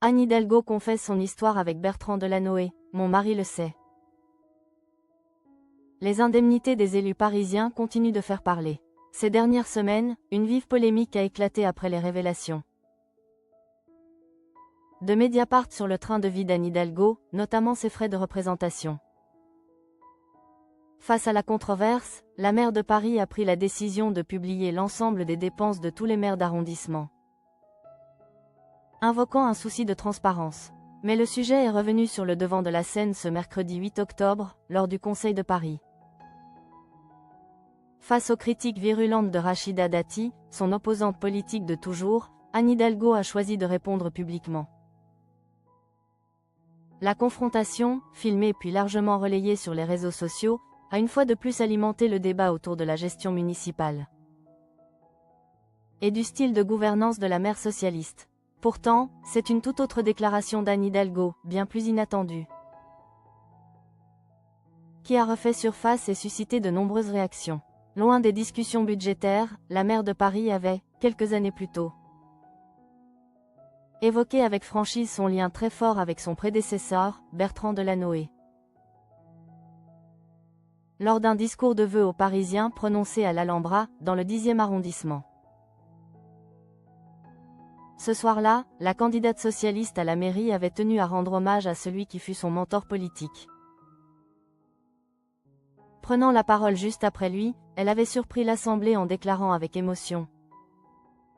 Anne Hidalgo confesse son histoire avec Bertrand Delanoë, mon mari le sait. Les indemnités des élus parisiens continuent de faire parler. Ces dernières semaines, une vive polémique a éclaté après les révélations de Mediapart sur le train de vie d'Anne Hidalgo, notamment ses frais de représentation. Face à la controverse, la maire de Paris a pris la décision de publier l'ensemble des dépenses de tous les maires d'arrondissement, invoquant un souci de transparence. Mais le sujet est revenu sur le devant de la scène ce mercredi 8 octobre, lors du Conseil de Paris. Face aux critiques virulentes de Rachida Dati, son opposante politique de toujours, Anne Hidalgo a choisi de répondre publiquement. La confrontation, filmée puis largement relayée sur les réseaux sociaux, a une fois de plus alimenté le débat autour de la gestion municipale et du style de gouvernance de la maire socialiste. Pourtant, c'est une toute autre déclaration d'Anne Hidalgo, bien plus inattendue, qui a refait surface et suscité de nombreuses réactions. Loin des discussions budgétaires, la maire de Paris avait, quelques années plus tôt, évoqué avec franchise son lien très fort avec son prédécesseur, Bertrand Delanoë. Lors d'un discours de vœux aux Parisiens prononcé à l'Alhambra, dans le 10e arrondissement. Ce soir-là, la candidate socialiste à la mairie avait tenu à rendre hommage à celui qui fut son mentor politique. Prenant la parole juste après lui, elle avait surpris l'Assemblée en déclarant avec émotion: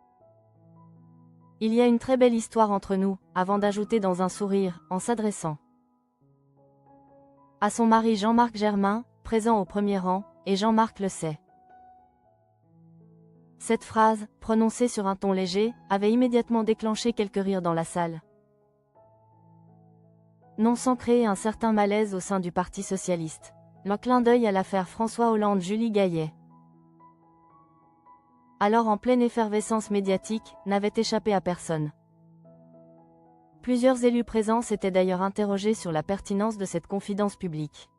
« Il y a une très belle histoire entre nous », avant d'ajouter dans un sourire, en s'adressant à son mari Jean-Marc Germain, présent au premier rang, et Jean-Marc le sait. Cette phrase, prononcée sur un ton léger, avait immédiatement déclenché quelques rires dans la salle, non sans créer un certain malaise au sein du Parti socialiste. Le clin d'œil à l'affaire François Hollande-Julie Gaillet, alors en pleine effervescence médiatique, n'avait échappé à personne. Plusieurs élus présents s'étaient d'ailleurs interrogés sur la pertinence de cette confidence publique.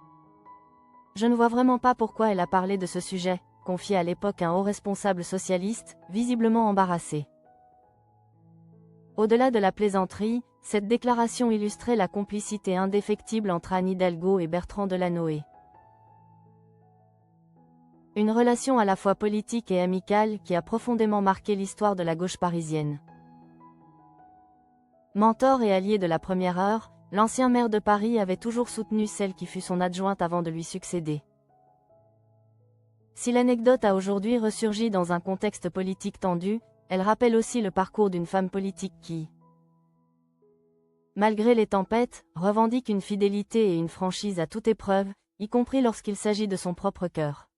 « Je ne vois vraiment pas pourquoi elle a parlé de ce sujet », confiait à l'époque un haut responsable socialiste, visiblement embarrassé. Au-delà de la plaisanterie, cette déclaration illustrait la complicité indéfectible entre Anne Hidalgo et Bertrand Delanoë. Une relation à la fois politique et amicale qui a profondément marqué l'histoire de la gauche parisienne. Mentor et allié de la première heure, l'ancien maire de Paris avait toujours soutenu celle qui fut son adjointe avant de lui succéder. Si l'anecdote a aujourd'hui ressurgi dans un contexte politique tendu, elle rappelle aussi le parcours d'une femme politique qui, malgré les tempêtes, revendique une fidélité et une franchise à toute épreuve, y compris lorsqu'il s'agit de son propre cœur.